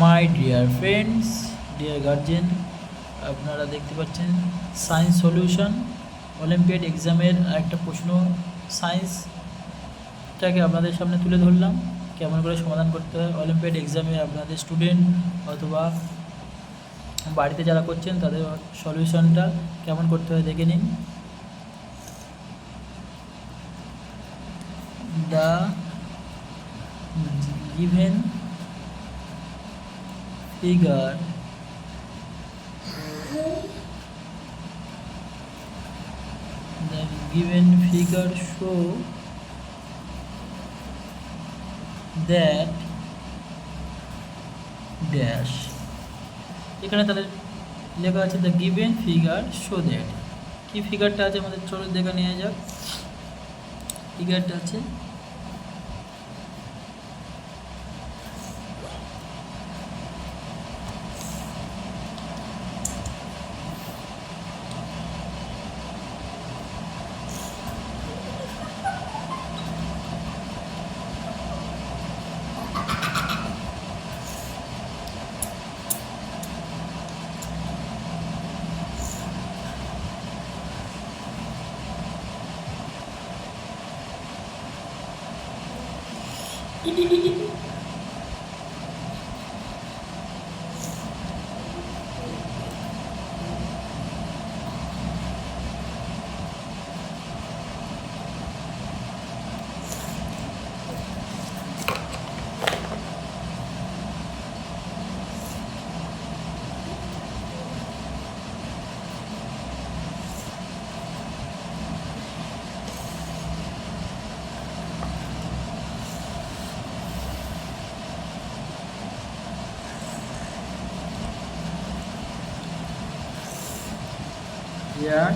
মাই dear friends, dear guardian, আপনারা দেখতে পাচ্ছেন সায়েন্স সলিউশন অলিম্পিয়াড এক্সামের একটা প্রশ্ন সায়েন্সটাকে আপনাদের সামনে তুলে ধরলাম, কেমন করে সমাধান করতে হয়। অলিম্পিয়াড এক্সামে আপনাদের স্টুডেন্ট অথবা বাড়িতে যারা করছেন তাদের সলিউশনটা কেমন করতে হয় দেখে নিন। The given figure show that dash, এখানে তাহলে লেখা আছে the given figure show that. কি ফিগারটা আছে আমাদের চলো দেখে নেওয়া যাক। ফিগারটা আছে ইয়ার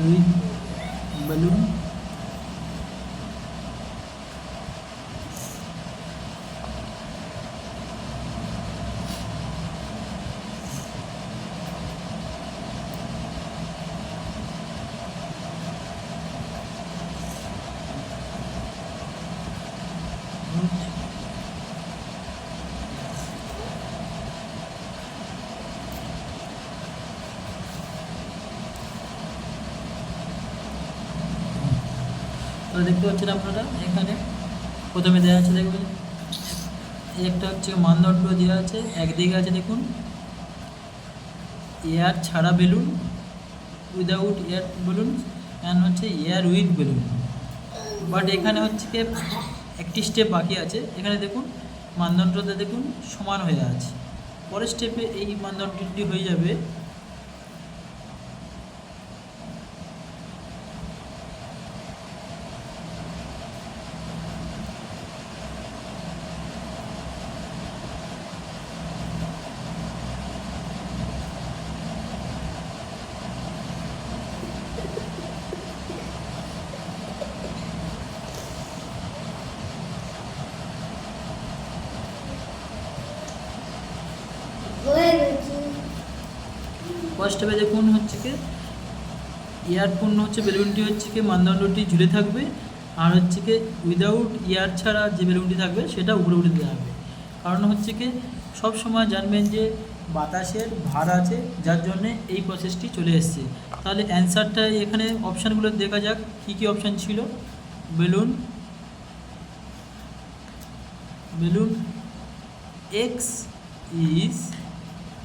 with balloon তো দেখতে পাচ্ছেন আপনারা এখানে প্রথমে দেওয়া আছে, দেখবেন একটা হচ্ছে মানদণ্ড দেওয়া আছে। একদিকে আছে দেখুন এয়ার ছাড়া balloon, without air balloon, and হচ্ছে এয়ার উইথ বেলুন। বাট এখানে হচ্ছে কি একটি স্টেপ বাকি আছে। এখানে দেখুন মানদণ্ডটা দেখুন সমান হয়ে আছে, পরের স্টেপে এই মানদণ্ডটি হয়ে যাবে ফার্স্ট স্টেপে দেখুন হচ্ছে কি এয়ার পূর্ণ হচ্ছে বেলুনটি হচ্ছে কি মানদণ্ডটি ঝুলে থাকবে, আর হচ্ছে কি উইদাউট এয়ার ছাড়া যে বেলুনটি থাকবে সেটা উপরে উঠে দেওয়া হবে। কারণ হচ্ছে কি সব সময় জানবেন যে বাতাসের ভার আছে, যার জন্যে এই প্রসেসটি চলে এসছে। তাহলে অ্যান্সারটা এখানে অপশানগুলো দেখা যাক কী কী অপশান ছিল। Balloon x is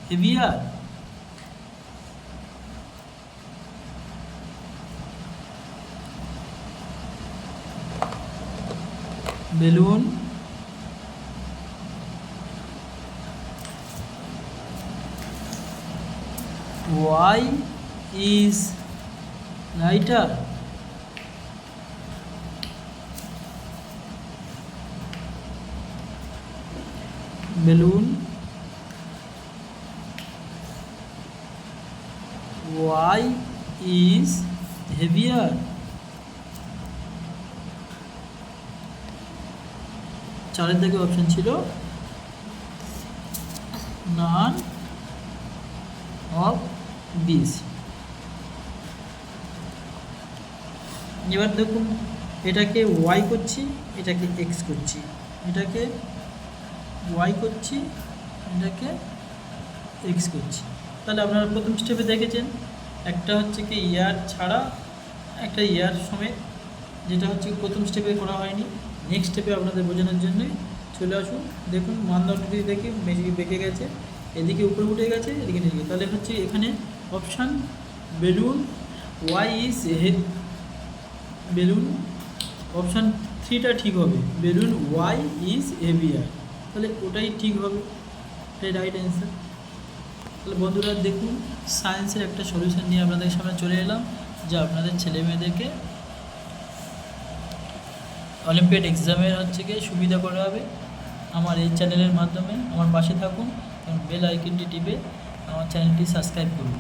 heavier, balloon Y is lighter, balloon Y is heavier, চারের দিকে অপশন ছিল none of these। এবার দেখুন এটাকে ওয়াই করছি, এটাকে এক্স করছি, এটাকে ওয়াই করছি, এটাকে এক্স করছি। তাহলে আপনারা প্রথম স্টেপে দেখেছেন একটা হচ্ছে কি ইয়ার ছাড়া, একটা ইয়ার সমেত, যেটা হচ্ছে প্রথম স্টেপে করা হয়নি। নেক্সট স্টেপে আপনাদের বোঝানোর জন্যই চলে আসুন। দেখুন মানদণ্ডটি দেখে বেঁকে গেছে, এদিকে উপরে উঠে গেছে, এদিকে নিচে। তাহলে হচ্ছে এখানে option balloon Y is balloon option 3টা ঠিক হবে, বেলুন ওয়াই ইজ হেভিয়ার, তাহলে ওটাই ঠিক হবে, এটাই রাইট অ্যান্সার। তাহলে বন্ধুরা দেখুন সায়েন্সের একটা সলিউশন নিয়ে আপনাদের সামনে চলে এলাম, যা আপনাদের ছেলে মেয়েদেরকে অলিম্পিয়াড এক্সামের হচ্ছে গিয়ে সুবিধা করে হবে। আমার এই চ্যানেলের মাধ্যমে আমার পাশে থাকুন এবং বেল আইকনটি টিপে আমার চ্যানেলটি সাবস্ক্রাইব করুন।